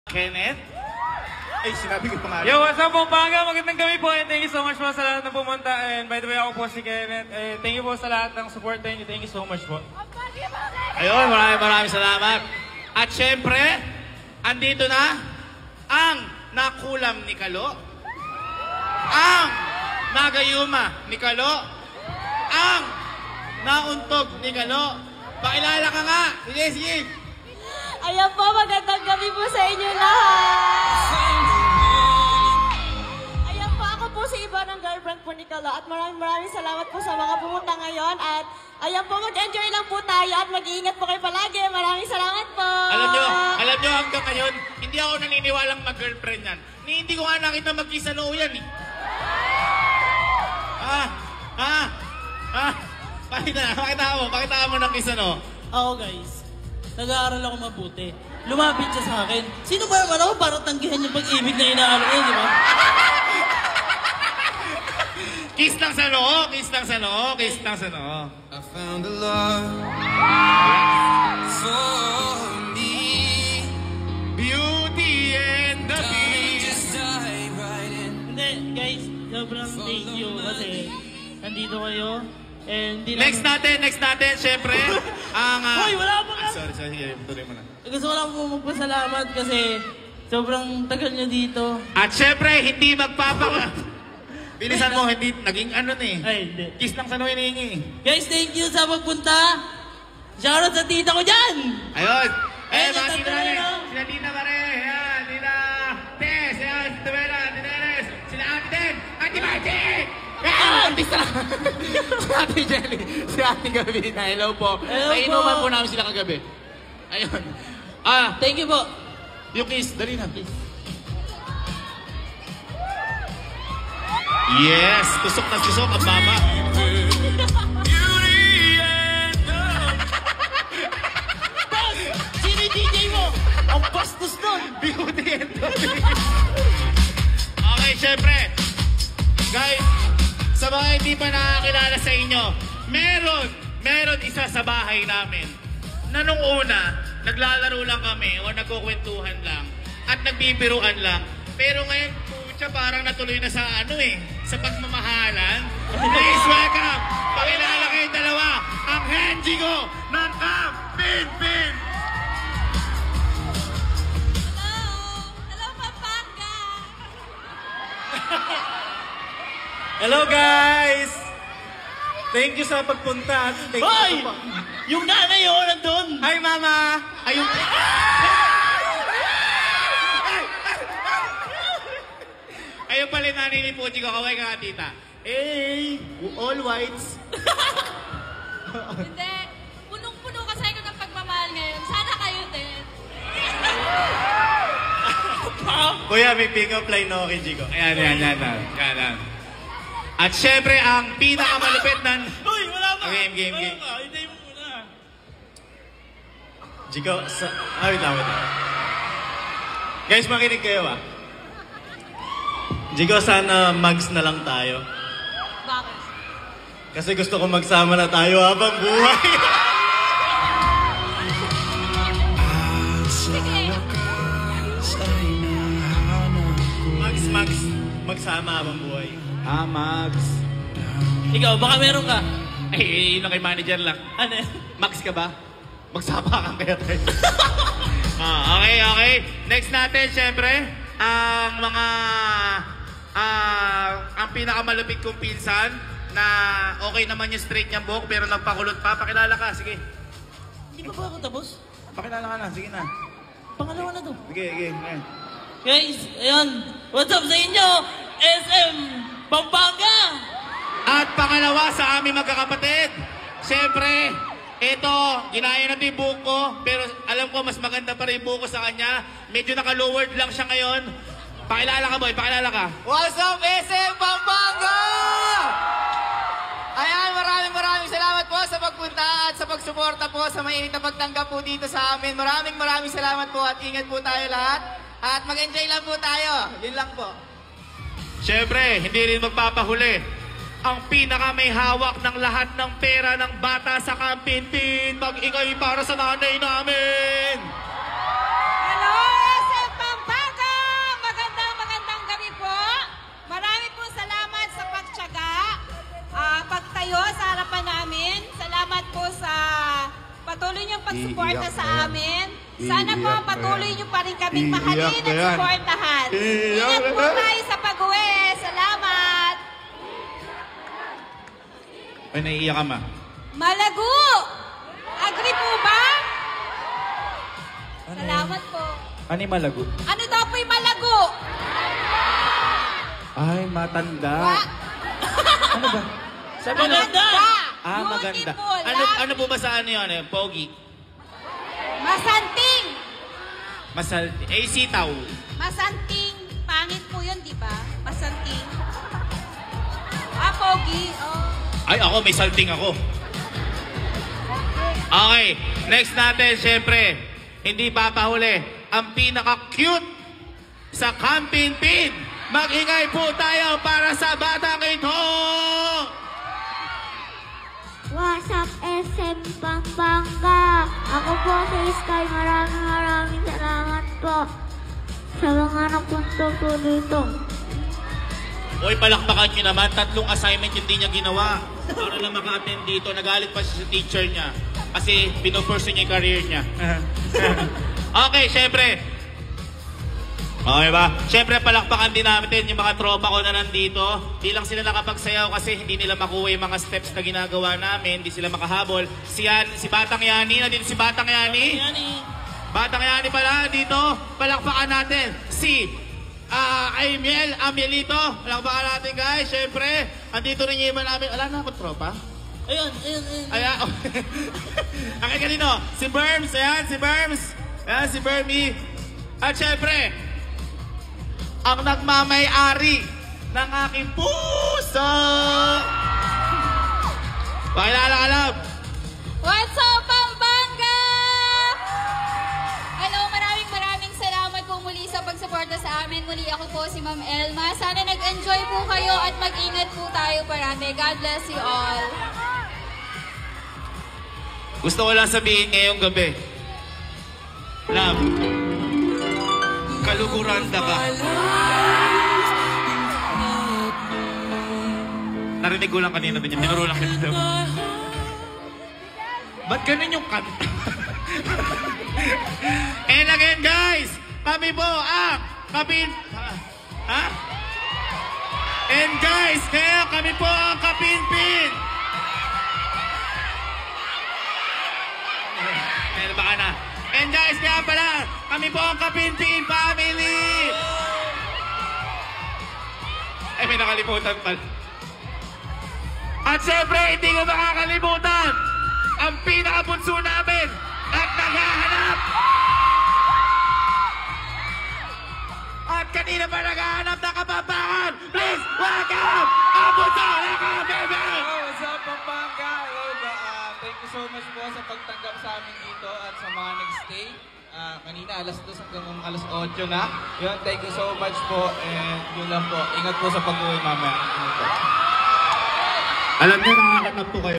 Kenneth? Ay, sinabi ko pa nga. Yo, what's up po, Paga? Magandang gabi po and thank you so much po sa lahat ng pumunta. And by the way, ako po si Kenneth. Thank you po sa lahat ng support niyo. Thank you so much po. Ayun, maraming salamat. At syempre, andito na ang nakulam ni Kalo, ang nagayuma ni Kalo, ang nauntog ni Kalo. Pakilala ka nga. Sige, sige. Ayan po, magandang gabi po sa inyo lahat. Ayan po, ako po si Iba ng girlfriend po ni Kalo. At maraming salamat po sa mga pumunta ngayon. At ayan po, mag-enjoy lang po tayo at mag-iingat po kayo palagi. Maraming salamat po. Alam nyo hanggang ngayon, hindi ako naniniwalang mag-girlfriend yan. Hindi ko nga nakita mag-kisalo yan eh. Pakita mo ng kisano. Ako guys, nag-aaral ako mabuti. Lumapit siya sa akin. Sino ba yung ako para tanggihan yung pag-ibig na inaalok niya, di ba? Kiss lang sa noo, kiss lang sa noo, kiss lang sa noo. I found a love for me. Beauty and the Beast. Just dive right in. Hindi, guys, sobrang thank you kasi nandito kayo. And Next natin, syempre, ang... Hoy, wala pa nga! Sorry, tuloy mo na. Gusto ko lang po magpasalamat kasi sobrang tagal niyo dito. At syempre, hindi Bilisan mo, hindi, naging ano na eh. Ay, hindi. Kiss lang sa noo hinihingi. Guys, thank you sa pagpunta. Shoutout sa tita ko dyan! Ayun! Ayun, Mga tita namin! tatlo, Sila Tita Mare! Ayan! Tita Tess! Ayan! Tita Bella! Tita Eres! Sila Ate Den! Ate Magic! Artista! Si Ate Jelly! Si Ate Gabina! Hello po! Hello Nainuman po. po namin sila kagabi. Ayun! Thank you po. Yung kiss! Dali na! Yes! Tusok na susok! Ang baba! Sino yung DJ mo? Ang bastos nun! Beauty and the Beast! Okay, syempre! Guys, sa mga hindi pa nakakilala sa inyo, meron isa sa bahay namin na nung una, naglalaro lang kami o nagkukwentuhan lang at nagbibiruan lang. Pero ngayon, pucha, parang natuloy na sa sa pagmamahalan. Please welcome, pakilala kayong dalawa, ang Henjigo ng Camp Pinpin! Hello, Pampanga. Hello guys! Thank you sa pagpunta. Thank Hoy! you Yung nanay yun, nandun! Hi mama! Ayun. Ayun pala yung nanay ni Puchi ko. Kaway ka, tita. Hey! All whites! Hindi. Punong-puno kasi ako ng pagmamahal ngayon. Sana kayo din. Kuya, may pick-up line ako kay Jigo. Yan. At syempre, ang pinakamalupit ng... Hoy, wala pa! Game. Wala pa, hindi mo muna. Jigo, wait lang. Guys, makinig kayo Jigo, sana mags na lang tayo. Bakit? Kasi gusto ko magsama na tayo habang buhay. Sige. Mags. Magsama habang buhay. Max. Ikaw, baka meron ka. Ay, yun ang kay manager lang. Ano? Max ka ba? Magsama ka kaya tayo. Okay. Next natin, syempre, ang mga... ang pinakamalupit kong pinsan na okay naman yung straight niyang buhok pero nagpakulot pa. Pakilala ka, sige. Hindi pa ba ako tapos? Pakilala ka na, sige na. Pangalawa na to. Sige. Guys, ayun. What's up sa inyo? SM Pampanga! At pangalawa sa aming magkakapatid, syempre, ito, ginaya natin yung buhok ko, pero alam ko mas maganda pa rin yung buhok ko sa kanya. Medyo naka-lowered lang siya ngayon. Pakilala ka, boy. Pakilala ka. What's up, SM Pampanga? Ayan, maraming salamat po sa pagpunta at sa pagsuporta po sa mainit na pagtanggap po dito sa amin. Maraming salamat po at ingat po tayo lahat. At mag-enjoy lang po tayo. Yun lang po. Siyempre, hindi rin magpapahuli. Ang pinaka may hawak ng lahat ng pera ng bata sa Kampintin. Mag-ingay para sa nanay namin. Hello, SM Pampanga! pagsuporta sa amin. Sana po Iiyak na patuloy yan. niyo pa rin kaming Iiyak mahalin na at yan. suportahan. Iiyak Ingat na po yan. tayo sa pag-uwi. Salamat! Ay, naiiyak ka, ma. Malago! Agree po ba? Salamat po. Ano yung malago? Ano daw po yung malago? Ay, matanda. Wa? Ano ba? Sabi na, Maganda! Ah, maganda. Beautiful. ano po ba sa ano yun? Pogi? Masanting! Masal... sitaw. Masanting. Pangit po yun, di ba? Masanting. Pogi. Oh. Ay, ako, may salting ako. Okay, next natin, syempre, hindi papahuli, ang pinaka-cute sa camping pin. Mag-ingay po tayo para sa batang ito! What's up, SM Pampanga? Ako po si Sky. Maraming salamat po sa mga napunto po dito. Uy, palakpakan nyo naman, 3 assignment yung di niya ginawa. Para lang maka-attend dito, nagalit pa siya sa teacher niya. Kasi pinupursu niya yung career niya. Okay, syempre. Okay ba? Syempre, palakpakan din namin yung mga tropa ko na nandito. Di lang sila nakapagsayaw kasi hindi nila makuha yung mga steps na ginagawa namin. Di sila makahabol. Si Batang Yani, nandito si Batang Yani. Batang Yani pala, dito. Palakpakan natin. Si Amielito. Palakpakan natin, guys. Syempre, andito rin yung iba namin. Wala na akong tropa. Ayun. Ayan. Akin ka dito. Si Berms. Ayan, si Berms. Ayan, si Bermy. At syempre, ang nagmamay-ari ng aking puso. Pakilala ka, love. What's up, Pampanga? Hello, maraming salamat po muli sa pagsuporta sa amin. Muli ako po si Ma'am Elma. Sana nag-enjoy po kayo at mag-ingat po tayo parati. God bless you all. Gusto ko lang sabihin ngayong gabi. Love, kalukuranda ka. Narinig ko lang kanina din yung tinuro lang kita. Ba't ganun yung kanta? And again, guys, kami po ang Kapin... Ha? And guys, kaya kami po ang Kapinpin. Meron ba ka na? And guys, kaya pala, kami po ang Kapinpin Family! Ay, may nakalimutan pala. At syempre, hindi ko makakalimutan ang pinakabunso namin at naghahanap. At kanina pa naghahanap ng kapampangan. Please, welcome ang bunso na Kabebe! What's up, Pampanga? Thank you so much po sa pagtanggap sa amin dito at sa mga nag-stay. Kanina alas 2 hanggang alas 8 na. Yun, thank you so much po. And yun lang po. Ingat po sa pag-uwi mamaya. Alam niyo, nakakatap po kayo.